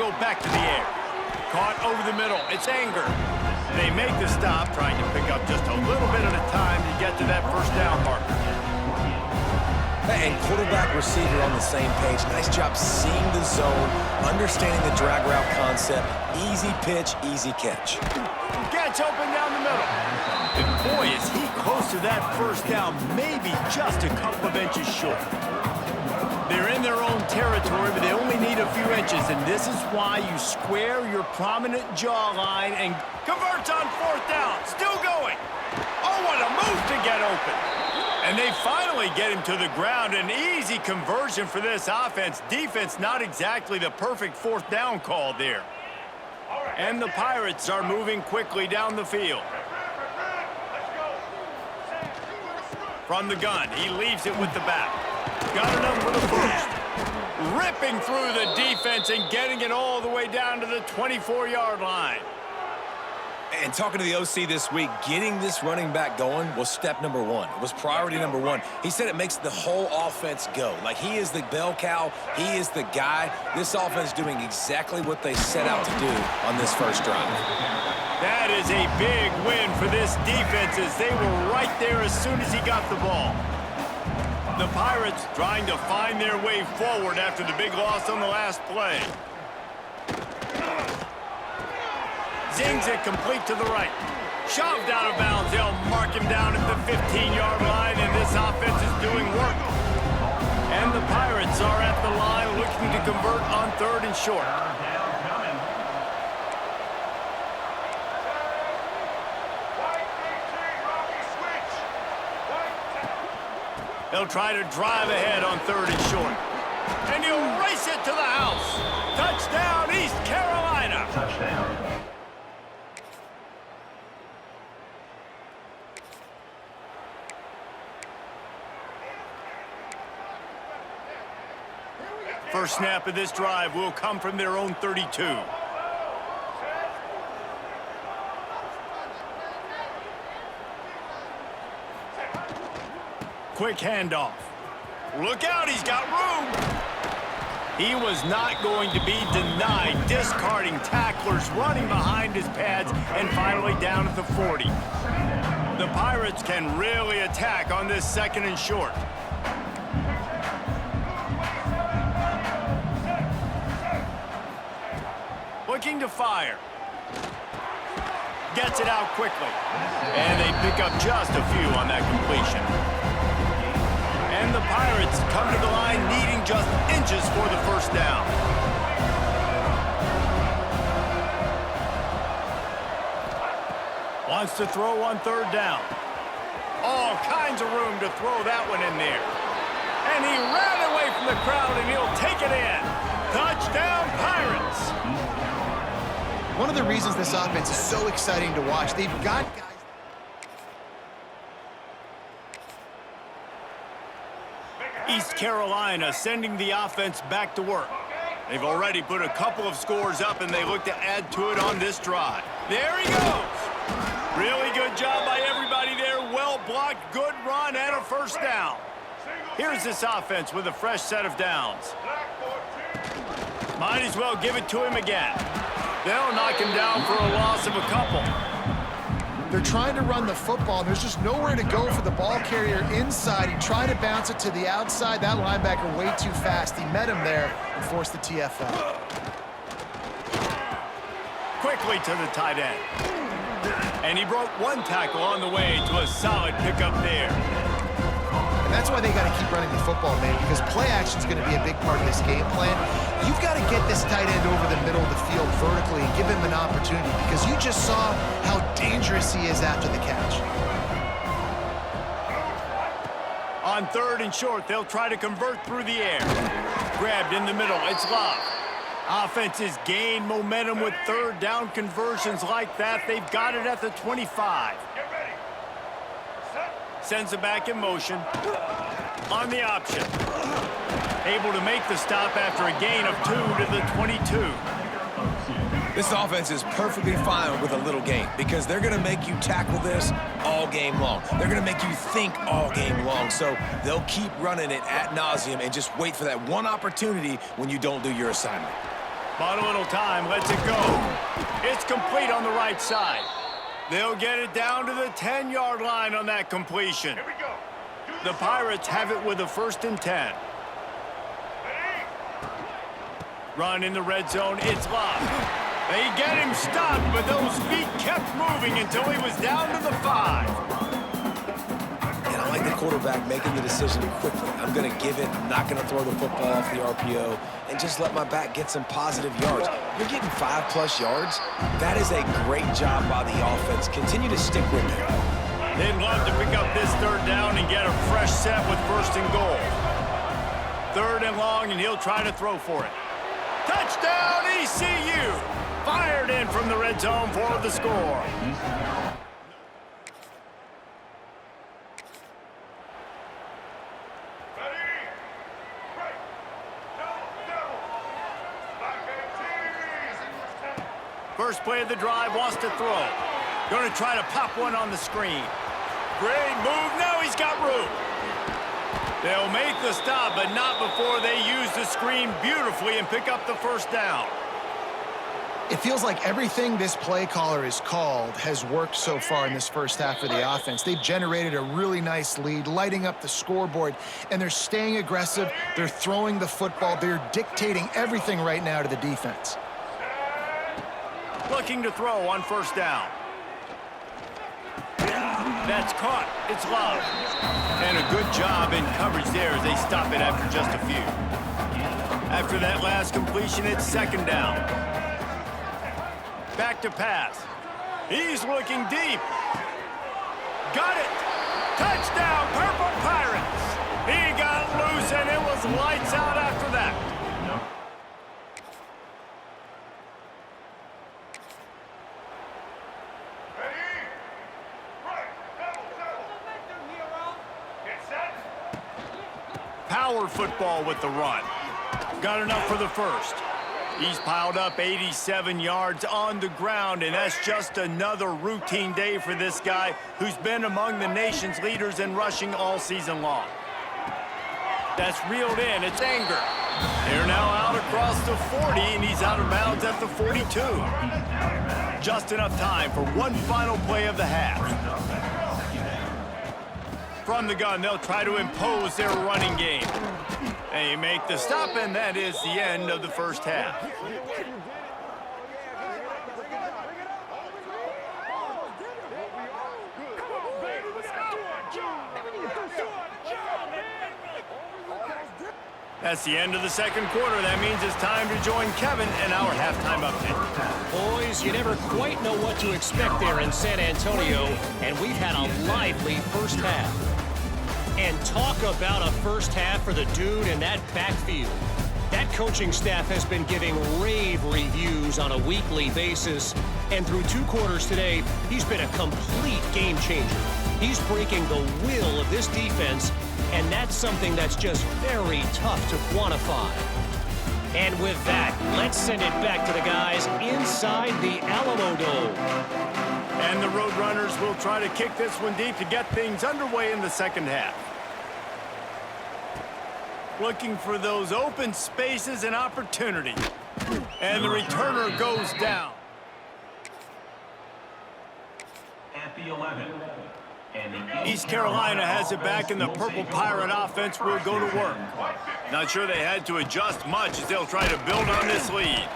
go back to the air. Caught over the middle. It's Anger. They make the stop, trying to pick up just a little bit at a time to get to that first down marker. And quarterback, receiver on the same page. Nice job seeing the zone, understanding the drag route concept. Easy pitch, easy catch. Gets open down the middle. And boy, is he close to that first down, maybe just a couple of inches short. They're in their own territory, but they only need a few inches, and this is why you square your prominent jawline and converts on fourth down. Still going. Oh, what a move to get open. And they finally get him to the ground. An easy conversion for this offense. Defense, not exactly the perfect fourth down call there. And the Pirates are moving quickly down the field. From the gun, he leaves it with the back. Got enough for the first. Ripping through the defense and getting it all the way down to the 24-yard line. And talking to the OC this week, getting this running back going was step number one. It was priority number one. He said it makes the whole offense go. Like, he is the bell cow. He is the guy. This offense doing exactly what they set out to do on this first drive. That is a big win for this defense, as they were right there as soon as he got the ball. The Pirates trying to find their way forward after the big loss on the last play. Zings it complete to the right. Shoved out of bounds. They'll mark him down at the 15-yard line, and this offense is doing work. And the Pirates are at the line looking to convert on third and short. They'll try to drive ahead on third and short. And he'll race it to the house. Touchdown, East Carolina. Touchdown. First snap of this drive will come from their own 32. Quick handoff. Look out, he's got room. He was not going to be denied, discarding tacklers, running behind his pads, and finally down at the 40. The Pirates can really attack on this second and short. Looking to fire. Gets it out quickly. And they pick up just a few on that completion. And the Pirates come to the line needing just inches for the first down. Wants to throw on third down. All kinds of room to throw that one in there. And he ran away from the crowd, and he'll take it in. Touchdown, Pirates! One of the reasons this offense is so exciting to watch, they've got guys. East Carolina sending the offense back to work. They've already put a couple of scores up, and they look to add to it on this drive. There he goes. Really good job by everybody there. Well blocked, good run, and a first down. Here's this offense with a fresh set of downs. Might as well give it to him again. They'll knock him down for a loss of a couple. They're trying to run the football. There's just nowhere to go for the ball carrier inside. He tried to bounce it to the outside. That linebacker way too fast. He met him there and forced the TFL. Quickly to the tight end. And he broke one tackle on the way to a solid pickup there. And that's why they got to keep running the football, man, because play action is going to be a big part of this game plan. You've got to get this tight end over the middle of the field vertically and give him an opportunity, because you just saw how dangerous he is after the catch. On third and short, they'll try to convert through the air. Grabbed in the middle, it's locked. Offenses gain momentum with third down conversions like that. They've got it at the 25. Sends it back in motion. On the option. Able to make the stop after a gain of 2 to the 22. This offense is perfectly fine with a little game because they're going to make you tackle this all game long. They're going to make you think all game long. So they'll keep running it ad nauseum and just wait for that one opportunity when you don't do your assignment. Bought a little time, lets it go. It's complete on the right side. They'll get it down to the 10-yard line on that completion. Here we go. The Pirates have it with a 1st and 10. Run in the red zone, it's Love. They get him stopped, but those feet kept moving until he was down to the 5. And I like the quarterback making the decision quickly. I'm going to give it, I'm not going to throw the football off the RPO, and just let my back get some positive yards. You're getting 5+ yards. That is a great job by the offense. Continue to stick with it. They'd love to pick up this 3rd down and get a fresh set with 1st and goal. 3rd and long, and he'll try to throw for it. Touchdown, ECU! Fired in from the red zone for the score. First play of the drive, wants to throw. Going to try to pop one on the screen. Great move, now he's got room. They'll make the stop, but not before they use the screen beautifully and pick up the 1st down. It feels like everything this play caller has called has worked so far in this first half for the offense. They've generated a really nice lead, lighting up the scoreboard, and they're staying aggressive. They're throwing the football. They're dictating everything right now to the defense. Looking to throw on 1st down. That's caught. It's Love. And a good job in coverage there as they stop it after just a few. After that last completion, it's 2nd down. Back to pass. He's looking deep. Got it. Touchdown, Purple Pirates. He got loose, and it was lights out after that. Power football with the run. Got enough for the 1st. He's piled up 87 yards on the ground, and that's just another routine day for this guy who's been among the nation's leaders in rushing all season long. That's reeled in. It's Anger. They're now out across the 40, and he's out of bounds at the 42. Just enough time for one final play of the half. From the gun, they'll try to impose their running game. They make the stop, and that is the end of the first half. That's the end of the second quarter. That means it's time to join Kevin in our halftime update. Boys, you never quite know what to expect there in San Antonio, and we've had a lively first half. And talk about a first half for the dude in that backfield. That coaching staff has been giving rave reviews on a weekly basis, and through 2 quarters today, he's been a complete game changer. He's breaking the will of this defense, and that's something that's just very tough to quantify. And with that, let's send it back to the guys inside the Alamo Dome. And the Roadrunners will try to kick this one deep to get things underway in the second half. Looking for those open spaces and opportunity. And the returner goes down. At the 11. East Carolina has it back, and the Purple Pirate offense will go to work. Not sure they had to adjust much as they'll try to build on this lead.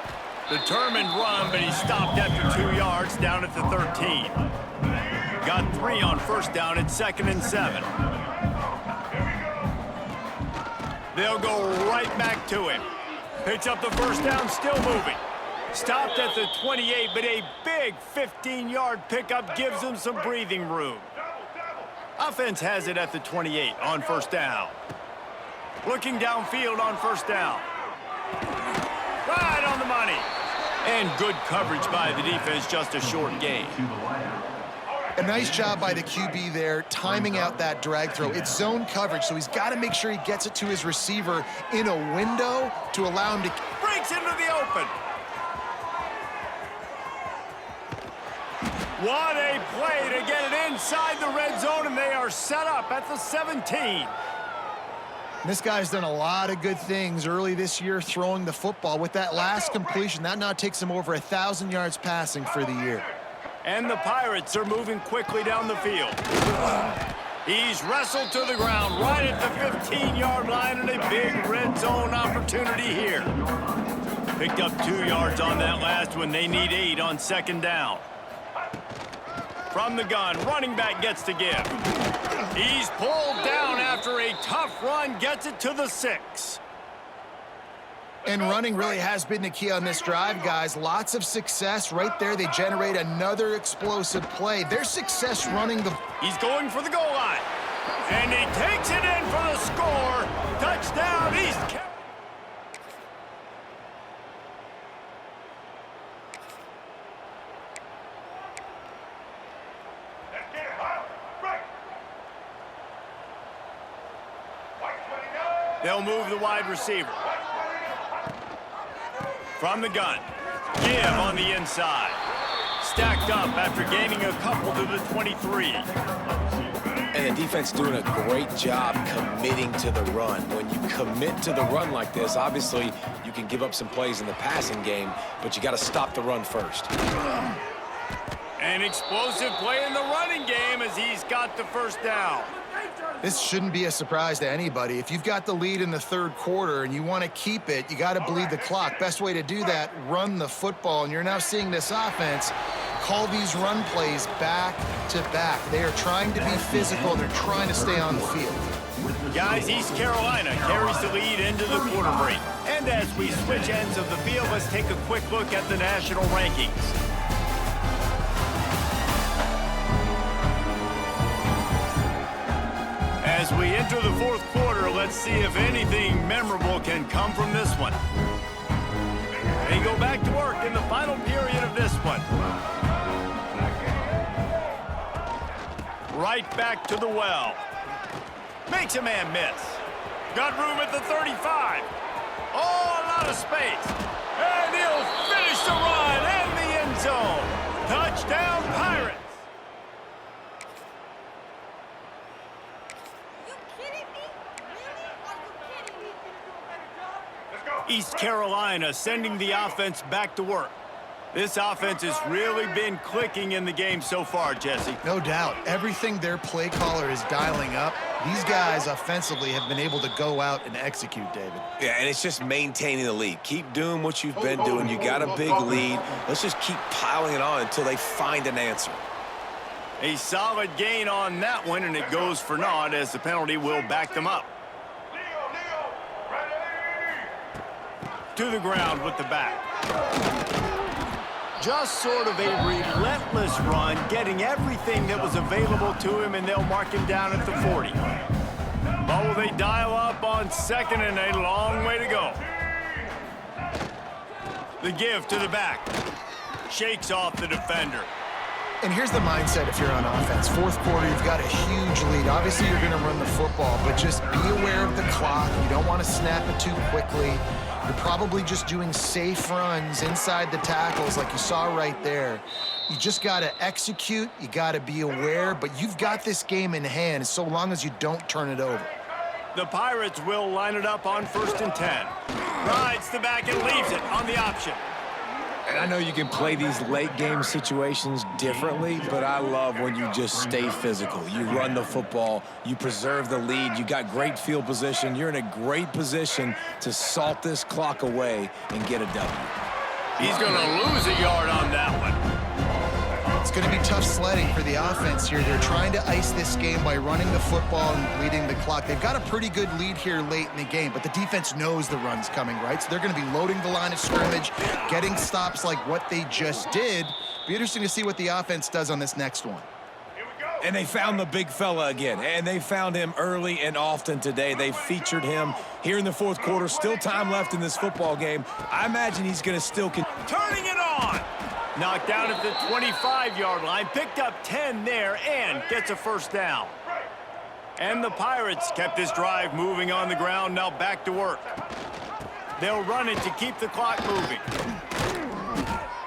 Determined run, but he stopped after 2 yards down at the 13. Got 3 on first down at 2nd and 7. They'll go right back to him. Picks up the first down, still moving. Stopped at the 28, but a big 15-yard pickup gives him some breathing room. Offense has it at the 28 on first down. Looking downfield on first down. Right on the money. And good coverage by the defense, just a short gain. A nice job by the QB there, timing out that drag throw. It's zone coverage, so he's got to make sure he gets it to his receiver in a window to allow him to... Breaks into the open. What a play to get it inside the red zone, and they are set up at the 17. This guy's done a lot of good things early this year throwing the football. With that last completion, that now takes him over 1,000 yards passing for the year. And the Pirates are moving quickly down the field. He's wrestled to the ground right at the 15-yard line, and a big red zone opportunity here. Picked up 2 yards on that last one. They need 8 on second down. From the gun, running back gets to give. He's pulled down after a tough run, gets it to the 6. And running really has been the key on this drive, guys. Lots of success right there. They generate another explosive play. Their success running the... He's going for the goal line. And he takes it in for the score. Touchdown, East Carolina. They'll move the wide receiver. From the gun. Give on the inside. Stacked up after gaining a couple to the 23. And the defense doing a great job committing to the run. When you commit to the run like this, obviously you can give up some plays in the passing game, but you got to stop the run first. An explosive play in the running game as he's got the first down. This shouldn't be a surprise to anybody. If you've got the lead in the third quarter and you want to keep it, you got to bleed the clock. Best way to do that, run the football. And you're now seeing this offense call these run plays back to back. They are trying to be physical. They're trying to stay on the field. Guys, East Carolina carries the lead into the quarter break. And as we switch ends of the field, let's take a quick look at the national rankings. As we enter the fourth quarter, let's see if anything memorable can come from this one. They go back to work in the final period of this one. Right back to the well. Makes a man miss. Got room at the 35. Oh, a lot of space. And he'll finish the run and the end zone. Touchdown, Pirates. East Carolina sending the offense back to work. This offense has really been clicking in the game so far, Jesse. No doubt. Everything their play caller is dialing up, these guys offensively have been able to go out and execute, David. Yeah, and it's just maintaining the lead. Keep doing what you've been doing. You got a big lead. Let's just keep piling it on until they find an answer. A solid gain on that one, and it goes for naught as the penalty will back them up. To the ground with the back. Just sort of a relentless run, getting everything that was available to him, and they'll mark him down at the 40. But will they dial up on second, and a long way to go. The give to the back. Shakes off the defender. And here's the mindset if you're on offense. Fourth quarter, you've got a huge lead. Obviously, you're going to run the football, but just be aware of the clock. You don't want to snap it too quickly. You're probably just doing safe runs inside the tackles like you saw right there. You just got to execute. You got to be aware, but you've got this game in hand so long as you don't turn it over. The Pirates will line it up on 1st and 10. Rides the back and leaves it on the option. And I know you can play these late game situations differently, but I love when you just stay physical. You run the football, you preserve the lead, you got great field position. You're in a great position to salt this clock away and get a W. He's going to lose a yard on that one. It's going to be tough sledding for the offense here. They're trying to ice this game by running the football and bleeding the clock. They've got a pretty good lead here late in the game, but the defense knows the run's coming, right? So they're going to be loading the line of scrimmage, getting stops like what they just did. Be interesting to see what the offense does on this next one. And they found the big fella again, and they found him early and often today. They featured him here in the fourth quarter. Still time left in this football game. I imagine he's going to still... Turning it on! Knocked down at the 25-yard line, picked up 10 there, and gets a first down. And the Pirates kept this drive moving on the ground, now back to work. They'll run it to keep the clock moving.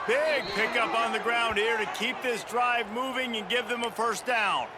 Big pickup on the ground here to keep this drive moving and give them a first down.